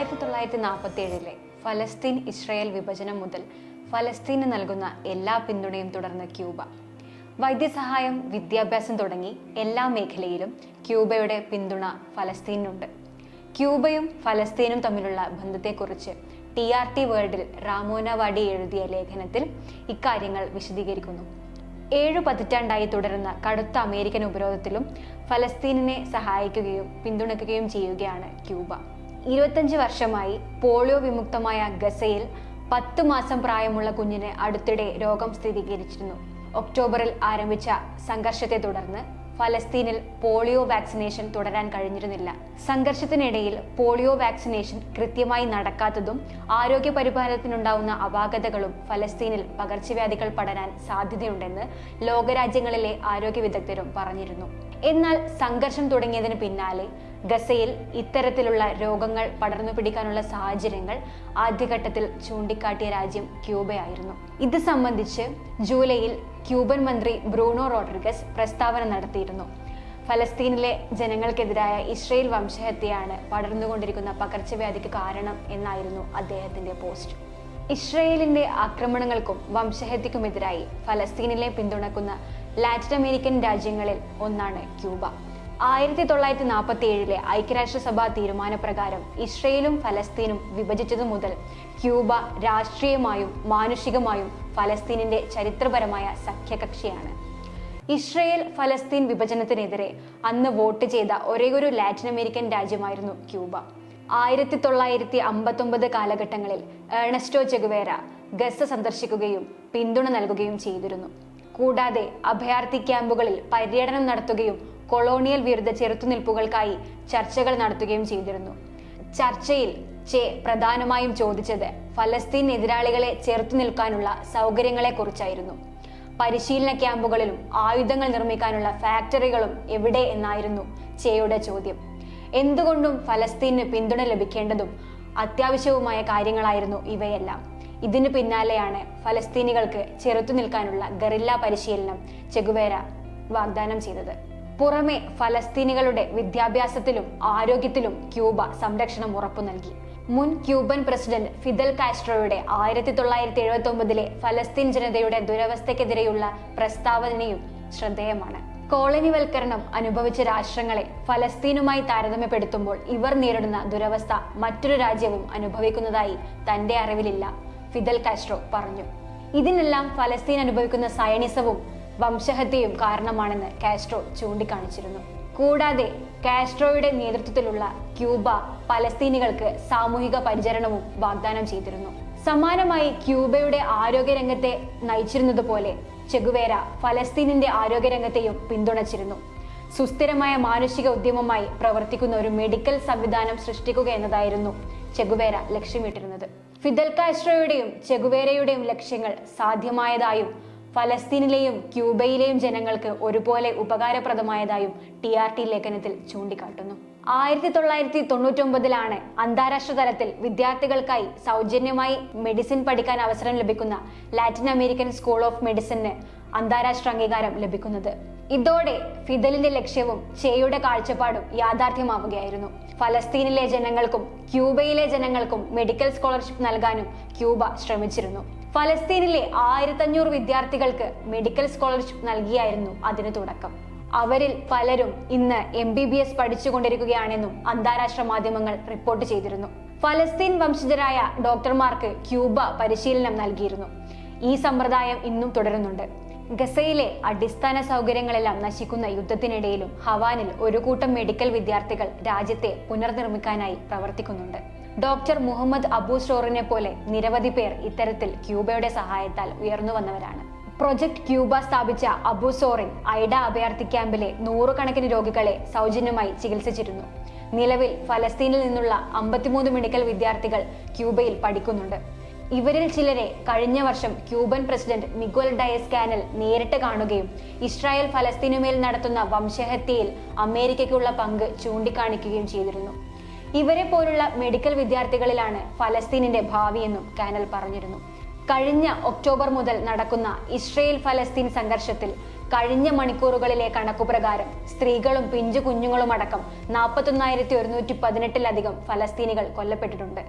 1947 ഫലസ്തീൻ ഇസ്രായേൽ വിഭജനം മുതൽ ഫലസ്തീന് നൽകുന്ന എല്ലാ പിന്തുണയും തുടർന്ന് ക്യൂബ. വൈദ്യസഹായം, വിദ്യാഭ്യാസം തുടങ്ങി എല്ലാ മേഖലയിലും ക്യൂബയുടെ പിന്തുണ ഫലസ്തീനുണ്ട്. ക്യൂബയും ഫലസ്തീനും തമ്മിലുള്ള ബന്ധത്തെക്കുറിച്ച് TRT വേൾഡിൽ റാമോന വാഡി എഴുതിയ ലേഖനത്തിൽ ഇക്കാര്യങ്ങൾ വിശദീകരിക്കുന്നു. 7 പതിറ്റാണ്ടായി തുടരുന്ന കടുത്ത അമേരിക്കൻ ഉപരോധത്തിലും ഫലസ്തീനിനെ സഹായിക്കുകയും പിന്തുണയ്ക്കുകയും ചെയ്യുകയാണ് ക്യൂബ. 25 വർഷമായി പോളിയോ വിമുക്തമായ ഗസയിൽ 10 മാസം പ്രായമുള്ള കുഞ്ഞിന് അടുത്തിടെ രോഗം സ്ഥിരീകരിച്ചിരുന്നു. ഒക്ടോബറിൽ ആരംഭിച്ച സംഘർഷത്തെ തുടർന്ന് ഫലസ്തീനിൽ പോളിയോ വാക്സിനേഷൻ തുടരാൻ കഴിഞ്ഞിരുന്നില്ല. സംഘർഷത്തിനിടയിൽ പോളിയോ വാക്സിനേഷൻ കൃത്യമായി നടക്കാത്തതും ആരോഗ്യ പരിപാലനത്തിനുണ്ടാവുന്ന അപാകതകളും ഫലസ്തീനിൽ പകർച്ചവ്യാധികൾ പടരാൻ സാധ്യതയുണ്ടെന്ന് ലോകരാജ്യങ്ങളിലെ ആരോഗ്യ വിദഗ്ധരും പറഞ്ഞിരുന്നു. എന്നാൽ സംഘർഷം തുടങ്ങിയതിന് പിന്നാലെ ഗസയിൽ ഇത്തരത്തിലുള്ള രോഗങ്ങൾ പടർന്നു പിടിക്കാനുള്ള സാഹചര്യങ്ങൾ ആദ്യഘട്ടത്തിൽ ചൂണ്ടിക്കാട്ടിയ രാജ്യം ക്യൂബയായിരുന്നു. ഇത് സംബന്ധിച്ച് ജൂലൈയിൽ ക്യൂബൻ മന്ത്രി ബ്രൂണോ റോഡ്രിഗസ് പ്രസ്താവന നടത്തിയിരുന്നു. ഫലസ്തീനിലെ ജനങ്ങൾക്കെതിരായ ഇസ്രയേൽ വംശഹത്യയാണ് പടർന്നുകൊണ്ടിരിക്കുന്ന പകർച്ചവ്യാധിക്ക് കാരണം എന്നായിരുന്നു അദ്ദേഹത്തിന്റെ പോസ്റ്റ്. ഇസ്രയേലിന്റെ ആക്രമണങ്ങൾക്കും വംശഹത്യക്കുമെതിരായി ഫലസ്തീനിലെ പിന്തുണക്കുന്ന ലാറ്റിൻ അമേരിക്കൻ രാജ്യങ്ങളിൽ ഒന്നാണ് ക്യൂബ. 1947 ഐക്യരാഷ്ട്രസഭാ തീരുമാനപ്രകാരം ഇസ്രയേലും ഫലസ്തീനും വിഭജിച്ചതു മുതൽ ക്യൂബ രാഷ്ട്രീയമായും മാനുഷികമായും ഫലസ്തീനിന്റെ ചരിത്രപരമായ സഖ്യകക്ഷിയാണ്. ഇസ്രയേൽ ഫലസ്തീൻ വിഭജനത്തിനെതിരെ അന്ന് വോട്ട് ചെയ്ത ഒരേയൊരു ലാറ്റിൻ അമേരിക്കൻ രാജ്യമായിരുന്നു ക്യൂബ. 1959 കാലഘട്ടങ്ങളിൽ ഏണസ്റ്റോ ചെഗുവേര ഗസ സന്ദർശിക്കുകയും പിന്തുണ നൽകുകയും ചെയ്തിരുന്നു. കൂടാതെ അഭയാർത്ഥി ക്യാമ്പുകളിൽ പര്യടനം നടത്തുകയും കൊളോണിയൽ വിരുദ്ധ ചെറുത്തുനിൽപ്പുകൾക്കായി ചർച്ചകൾ നടത്തുകയും ചെയ്തിരുന്നു. ചർച്ചയിൽ ചെ പ്രധാനമായും ചോദിച്ചത് ഫലസ്തീൻ എതിരാളികളെ ചെറുത്തു നിൽക്കാനുള്ള സൗകര്യങ്ങളെ കുറിച്ചായിരുന്നു. പരിശീലന ക്യാമ്പുകളിലും ആയുധങ്ങൾ നിർമ്മിക്കാനുള്ള ഫാക്ടറികളും എവിടെ എന്നായിരുന്നു ചെയുടെ ചോദ്യം. എന്തുകൊണ്ടും ഫലസ്തീന് പിന്തുണ ലഭിക്കേണ്ടതും അത്യാവശ്യവുമായ കാര്യങ്ങളായിരുന്നു ഇവയെല്ലാം. ഇതിനു പിന്നാലെയാണ് ഫലസ്തീനികൾക്ക് ചെറുത്തു നിൽക്കാനുള്ള ഗറില്ല പരിശീലനം ചെഗുവേര വാഗ്ദാനം ചെയ്തത്. പുറമെ ഫലസ്തീനികളുടെ വിദ്യാഭ്യാസത്തിലും ആരോഗ്യത്തിലും ക്യൂബ സംരക്ഷണം ഉറപ്പു നൽകി. മുൻ ക്യൂബൻ പ്രസിഡന്റ് ഫിദൽ കാസ്ട്രോയുടെ 1979 ഫലസ്തീൻ ജനതയുടെ ദുരവസ്ഥയ്ക്കെതിരെയുള്ള പ്രസ്താവനയും ശ്രദ്ധേയമാണ്. കോളനിവൽക്കരണം അനുഭവിച്ച രാഷ്ട്രങ്ങളെ ഫലസ്തീനുമായി താരതമ്യപ്പെടുത്തുമ്പോൾ ഇവർ നേരിടുന്ന ദുരവസ്ഥ മറ്റൊരു രാജ്യവും അനുഭവിക്കുന്നതായി തന്റെ അറിവിലില്ല, ഫിദൽ കാസ്ട്രോ പറഞ്ഞു. ഇതിനെല്ലാം ഫലസ്തീൻ അനുഭവിക്കുന്ന സയണിസവും വംശഹത്യയും കാരണമാണെന്ന് കാസ്ട്രോ ചൂണ്ടിക്കാണിച്ചിരുന്നു. കൂടാതെ കാസ്ട്രോയുടെ നേതൃത്വത്തിലുള്ള ക്യൂബ പലസ്തീനികൾക്ക് സാമൂഹിക പരിചരണവും വാഗ്ദാനം ചെയ്തിരുന്നു. സമാനമായി ക്യൂബയുടെ ആരോഗ്യരംഗത്തെ നയിച്ചിരുന്നതുപോലെ ചെഗുവേര ഫലസ്തീനിന്റെ ആരോഗ്യരംഗത്തെയും പിന്തുണച്ചിരുന്നു. സുസ്ഥിരമായ മാനുഷിക ഉദ്യമമായി പ്രവർത്തിക്കുന്ന ഒരു മെഡിക്കൽ സംവിധാനം സൃഷ്ടിക്കുക എന്നതായിരുന്നു ചെഗുവേര ലക്ഷ്യമിട്ടിരുന്നത്. ഫിദൽ കാസ്ട്രോയുടെയും ചെഗുവേരയുടെയും ലക്ഷ്യങ്ങൾ സാധ്യമായതായും ഫലസ്തീനിലെയും ക്യൂബയിലെയും ജനങ്ങൾക്ക് ഒരുപോലെ ഉപകാരപ്രദമായതായും TRT ലേഖനത്തിൽ ചൂണ്ടിക്കാട്ടുന്നു. 1999 അന്താരാഷ്ട്ര തലത്തിൽ വിദ്യാർത്ഥികൾക്കായി സൗജന്യമായി മെഡിസിൻ പഠിക്കാൻ അവസരം ലഭിക്കുന്ന Latin American school of medicine അന്താരാഷ്ട്ര അംഗീകാരം ലഭിക്കുന്നത്. ഇതോടെ ഫിദലിന്റെ ലക്ഷ്യവും ചെയുടെ കാഴ്ചപ്പാടും യാഥാർത്ഥ്യമാവുകയായിരുന്നു. ഫലസ്തീനിലെ ജനങ്ങൾക്കും ക്യൂബയിലെ ജനങ്ങൾക്കും മെഡിക്കൽ സ്കോളർഷിപ്പ് നൽകാനും ക്യൂബ ശ്രമിച്ചിരുന്നു. ഫലസ്തീനിലെ 1500 വിദ്യാർത്ഥികൾക്ക് മെഡിക്കൽ സ്കോളർഷിപ്പ് നൽകിയായിരുന്നു അതിന് തുടക്കം. അവരിൽ പലരും ഇന്ന് MBBS പഠിച്ചുകൊണ്ടിരിക്കുകയാണെന്നും അന്താരാഷ്ട്ര മാധ്യമങ്ങൾ റിപ്പോർട്ട് ചെയ്തിരുന്നു. ഫലസ്തീൻ വംശജരായ ഡോക്ടർമാർക്ക് ക്യൂബ പരിശീലനം നൽകിയിരുന്നു. ഈ സമ്പ്രദായം ഇന്നും തുടരുന്നുണ്ട്. ഗസയിലെ അടിസ്ഥാന സൗകര്യങ്ങളെല്ലാം നശിക്കുന്ന യുദ്ധത്തിനിടയിലും ഹവാനിൽ ഒരു കൂട്ടം മെഡിക്കൽ വിദ്യാർത്ഥികൾ രാജ്യത്തെ പുനർനിർമ്മിക്കാനായി പ്രവർത്തിക്കുന്നുണ്ട്. ഡോക്ടർ മുഹമ്മദ് അബു സ്റ്റോറിനെ പോലെ നിരവധി പേർ ഇത്തരത്തിൽ ക്യൂബയുടെ സഹായത്താൽ ഉയർന്നു വന്നവരാണ്. പ്രൊജക്ട് ക്യൂബ സ്ഥാപിച്ച അബു സോറിൻ ഐഡ അഭയാർത്ഥി ക്യാമ്പിലെ 100 കണക്കിന് രോഗികളെ സൗജന്യമായി ചികിത്സിച്ചിരുന്നു. നിലവിൽ ഫലസ്തീനിൽ നിന്നുള്ള 53 മെഡിക്കൽ വിദ്യാർത്ഥികൾ ക്യൂബയിൽ പഠിക്കുന്നുണ്ട്. ഇവരിൽ ചിലരെ കഴിഞ്ഞ വർഷം ക്യൂബൻ പ്രസിഡന്റ് മിഗുൽ ഡയസ് കാനൽ നേരിട്ട് കാണുകയും ഇസ്രായേൽ ഫലസ്തീനുമേൽ നടത്തുന്ന വംശഹത്യയിൽ അമേരിക്കയ്ക്കുള്ള പങ്ക് ചൂണ്ടിക്കാണിക്കുകയും ചെയ്തിരുന്നു. ഇവരെ പോലുള്ള മെഡിക്കൽ വിദ്യാർത്ഥികളിലാണ് ഫലസ്തീനിന്റെ ഭാവിയെന്നും കാനൽ പറഞ്ഞിരുന്നു. കഴിഞ്ഞ ഒക്ടോബർ മുതൽ നടക്കുന്ന ഇസ്രയേൽ ഫലസ്തീൻ സംഘർഷത്തിൽ കഴിഞ്ഞ മണിക്കൂറുകളിലെ കണക്കുപ്രകാരം സ്ത്രീകളും പിഞ്ചു കുഞ്ഞുങ്ങളും അടക്കം 41,118 ഫലസ്തീനികൾ കൊല്ലപ്പെട്ടിട്ടുണ്ട്.